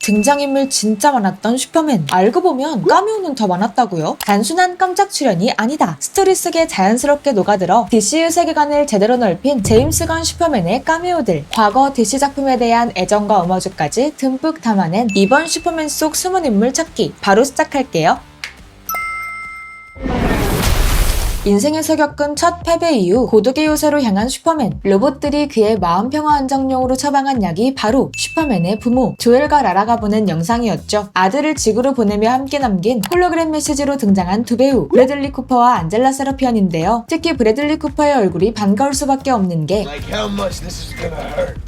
등장인물 진짜 많았던 슈퍼맨. 알고 보면 카메오는 더 많았다고요? 단순한 깜짝 출연이 아니다. 스토리 속에 자연스럽게 녹아들어 DCU 세계관을 제대로 넓힌 제임스 건 슈퍼맨의 카메오들. 과거 DC 작품에 대한 애정과 오마주까지 듬뿍 담아낸 이번 슈퍼맨 속 숨은 인물 찾기. 바로 시작할게요. 인생에서 겪은 첫 패배 이후 고독의 요새로 향한 슈퍼맨. 로봇들이 그의 마음 평화 안정용으로 처방한 약이 바로 슈퍼맨의 부모 조엘과 라라가 보낸 영상이었죠. 아들을 지구로 보내며 함께 남긴 홀로그램 메시지로 등장한 두 배우 브래들리 쿠퍼와 안젤라 세라피언인데요. 특히 브래들리 쿠퍼의 얼굴이 반가울 수밖에 없는 게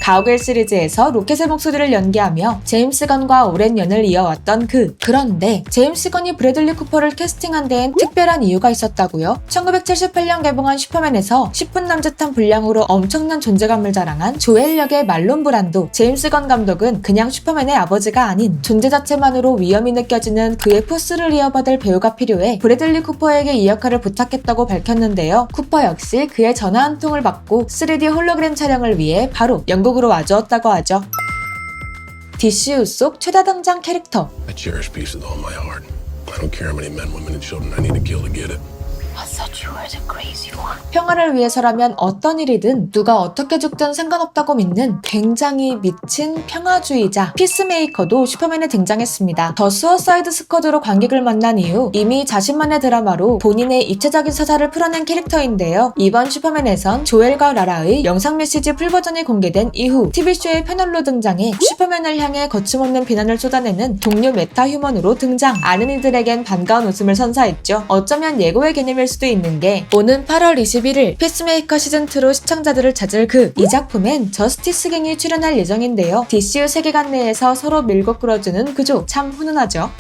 가오갤 시리즈에서 로켓의 목소리를 연기하며 제임스 건과 오랜 연을 이어왔던 그런데 제임스 건이 브래들리 쿠퍼를 캐스팅한 데엔 특별한 이유가 있었다고요? 1978년 개봉한 슈퍼맨에서 10분 남짓한 분량으로 엄청난 존재감을 자랑한 조엘 역의 말론 브란도. 제임스 건 감독은 그냥 슈퍼맨의 아버지가 아닌 존재 자체만으로 위험이 느껴지는 그의 포스를 이어받을 배우가 필요해 브래들리 쿠퍼에게 이 역할을 부탁했다고 밝혔는데요. 쿠퍼 역시 그의 전화 한 통을 받고 3D 홀로그램 촬영을 위해 바로 영국으로 와주었다고 하죠. DCU 속 최다 등장 캐릭터. I cherish peace with all my heart. I don't care how many men, women, and children I need to kill to get it. I thought you were the crazy one. 평화를 위해서라면 어떤 일이든 누가 어떻게 죽든 상관없다고 믿는 굉장히 미친 평화주의자 피스메이커도 슈퍼맨에 등장했습니다. 더 수어사이드 스쿼드로 관객을 만난 이후 이미 자신만의 드라마로 본인의 입체적인 서사를 풀어낸 캐릭터인데요. 이번 슈퍼맨에선 조엘과 라라의 영상 메시지 풀버전이 공개된 이후 TV쇼의 패널로 등장해 슈퍼맨을 향해 거침없는 비난을 쏟아내는 동료 메타 휴먼으로 등장. 아는 이들에겐 반가운 웃음을 선사했죠. 어쩌면 예고의 개념일 수도 있는 게 오는 8월 21일 피스메이커 시즌2로 시청자들을 찾을 이 작품엔 저스티스 갱이 출연할 예정인데요. DCU 세계관 내에서 서로 밀고 끌어주는 구조 참 훈훈하죠.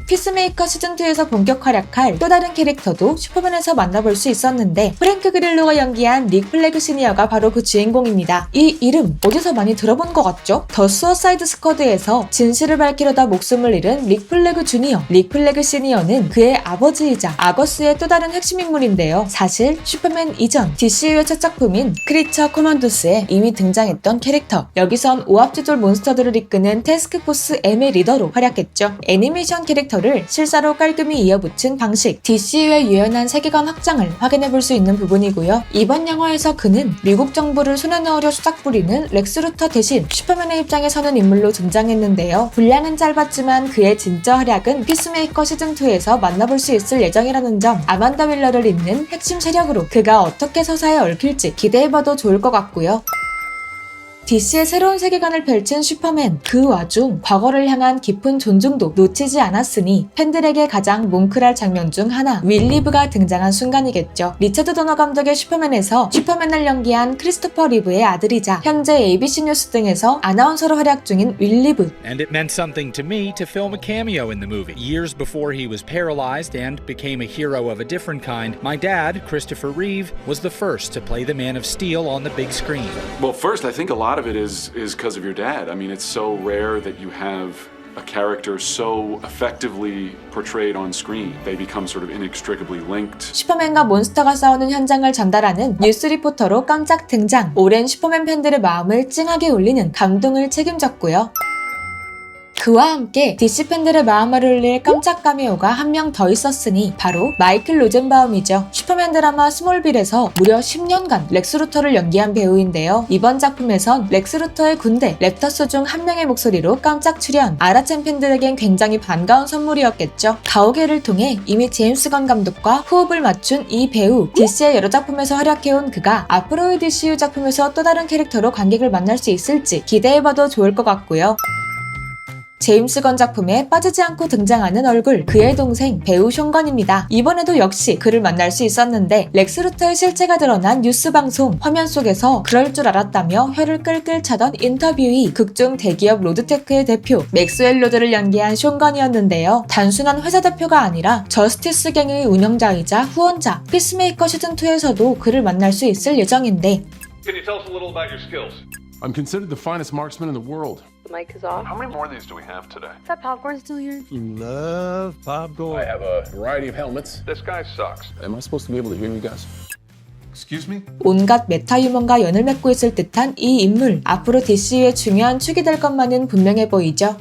피스메이커 시즌2에서 본격 활약할 또 다른 캐릭터도 슈퍼맨에서 만나볼 수 있었는데 프랭크 그릴로가 연기한 릭 플래그 시니어가 바로 그 주인공입니다. 이 이름 어디서 많이 들어본 것 같죠? 더 수어사이드 스쿼드에서 진실을 밝히려다 목숨을 잃은 릭 플래그 주니어. 릭 플래그 시니어는 그의 아버지이자 아거스의 또 다른 핵심 인물인데요. 사실 슈퍼맨 이전 DCU의 첫 작품인 크리처 코먼도스에 이미 등장했던 캐릭터. 여기선 오합지졸 몬스터들을 이끄는 태스크포스 M의 리더로 활약했죠. 애니메이션 캐릭터 를 실사로 깔끔히 이어붙인 방식, DCU의 유연한 세계관 확장을 확인해볼 수 있는 부분이고요. 이번 영화에서 그는 미국 정부를 손에 넣으려 수작 부리는 렉스 루터 대신 슈퍼맨의 입장에 서는 인물로 등장했는데요. 분량은 짧았지만 그의 진짜 활약은 피스메이커 시즌2에서 만나볼 수 있을 예정이라는 점, 아만다 윌러를 잇는 핵심 세력으로 그가 어떻게 서사에 얽힐지 기대해봐도 좋을 것 같고요. DC의 새로운 세계관을 펼친 슈퍼맨. 그 와중 과거를 향한 깊은 존중도 놓치지 않았으니 팬들에게 가장 뭉클할 장면 중 하나, 윌리브가 등장한 순간이겠죠. 리처드 도너 감독의 슈퍼맨에서 슈퍼맨을 연기한 크리스토퍼 리브의 아들이자 현재 ABC 뉴스 등에서 아나운서로 활약 중인 윌리브. And it meant something to me to film a cameo in the movie. Years before he was paralyzed and became a hero of a different kind, my dad, Christopher Reeve, was the first to play the Man of Steel on the big screen. Well, first, I think a lot of it is because of your dad. I mean, it's so rare that you have a character so effectively portrayed on screen. They become sort of inextricably linked. 슈퍼맨과 몬스터가 싸우는 현장을 전달하는 뉴스 리포터로 깜짝 등장. 오랜 슈퍼맨 팬들의 마음을 찡하게 울리는 감동을 책임졌고요. 그와 함께 DC 팬들의 마음을 울릴 깜짝 카메오가 한 명 더 있었으니 바로 마이클 로젠바움이죠. 슈퍼맨 드라마 스몰빌에서 무려 10년간 렉스 루터를 연기한 배우인데요. 이번 작품에선 렉스 루터의 군대 랩터스 중 한 명의 목소리로 깜짝 출연. 아라챔 팬들에겐 굉장히 반가운 선물이었겠죠. 가오갤을 통해 이미 제임스 건 감독과 호흡을 맞춘 이 배우. DC의 여러 작품에서 활약해온 그가 앞으로의 DCU 작품에서 또 다른 캐릭터로 관객을 만날 수 있을지 기대해봐도 좋을 것 같고요. 제임스 건 작품에 빠지지 않고 등장하는 얼굴, 그의 동생 배우 숀 건입니다. 이번에도 역시 그를 만날 수 있었는데 렉스 루터의 실체가 드러난 뉴스 방송, 화면 속에서 그럴 줄 알았다며 혀를 끌끌 차던 인터뷰이 극중 대기업 로드테크의 대표 맥스웰 로드를 연기한 숀 건이었는데요. 단순한 회사 대표가 아니라 저스티스 갱의 운영자이자 후원자, 피스메이커 시즌2에서도 그를 만날 수 있을 예정인데 Can you tell us a little about your skills? I'm considered the finest marksman in the world. The mic is off. How many more of these do we have today? Is that popcorn still here? Love popcorn. I have a variety of helmets. This guy sucks. Am I supposed to be able to hear you guys? Excuse me? 온갖 메타 유머가 연을 맺고 있을 듯한 이 인물, 앞으로 DCU의 중요한 축이 될 것만은 분명해 보이죠.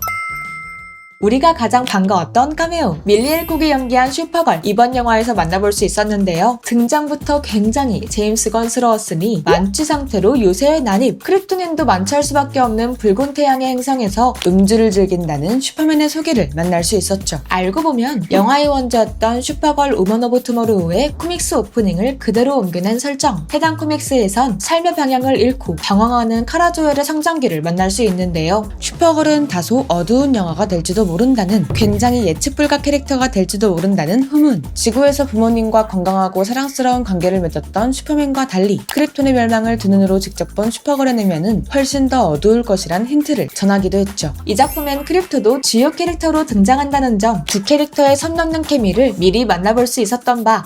우리가 가장 반가웠던 카메오, 밀리 엘콕이 연기한 슈퍼걸, 이번 영화에서 만나볼 수 있었는데요. 등장부터 굉장히 제임스 건스러웠으니 만취 상태로 요새의 난입, 크립토닌도 만취할 수밖에 없는 붉은 태양의 행성에서 음주를 즐긴다는 슈퍼맨의 소개를 만날 수 있었죠. 알고 보면 영화의 원조였던 슈퍼걸 우먼 오브 투모로우의 코믹스 오프닝을 그대로 옮겨낸 설정. 해당 코믹스에선 삶의 방향을 잃고 방황하는 카라 조엘의 성장기를 만날 수 있는데요. 슈퍼걸은 다소 어두운 영화가 될지도 모른다는, 굉장히 예측 불가 캐릭터가 될지도 모른다는 후문. 지구에서 부모님과 건강하고 사랑스러운 관계를 맺었던 슈퍼맨과 달리 크립톤의 멸망을 두 눈으로 직접 본 슈퍼걸의 내면은 훨씬 더 어두울 것이란 힌트를 전하기도 했죠. 이 작품엔 크립토도 주요 캐릭터로 등장한다는 점, 두 캐릭터의 선 넘는 케미를 미리 만나볼 수 있었던 바.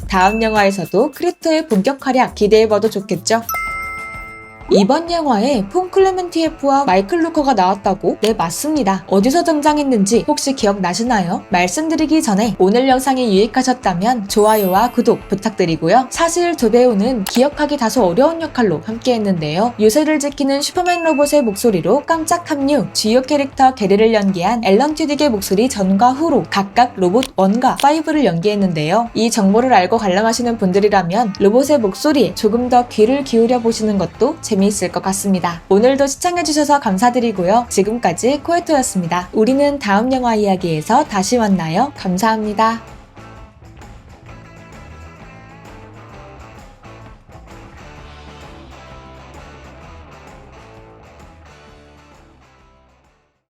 다음 영화에서도 크립토의 본격 활약 기대해봐도 좋겠죠. 이번 영화에 폰 클레멘티에프와 마이클 루커가 나왔다고? 네, 맞습니다. 어디서 등장했는지 혹시 기억나시나요? 말씀드리기 전에 오늘 영상이 유익하셨다면 좋아요와 구독 부탁드리고요. 사실 두 배우는 기억하기 다소 어려운 역할로 함께했는데요. 유세를 지키는 슈퍼맨 로봇의 목소리로 깜짝 합류, 주요 캐릭터 게리를 연기한 앨런 튜딕의 목소리 전과 후로 각각 로봇 1과 5를 연기했는데요. 이 정보를 알고 관람하시는 분들이라면 로봇의 목소리에 조금 더 귀를 기울여 보시는 것도 재미있을 것 같습니다. 오늘도 시청해주셔서 감사드리고요. 지금까지 코에토였습니다. 우리는 다음 영화 이야기에서 다시 만나요. 감사합니다.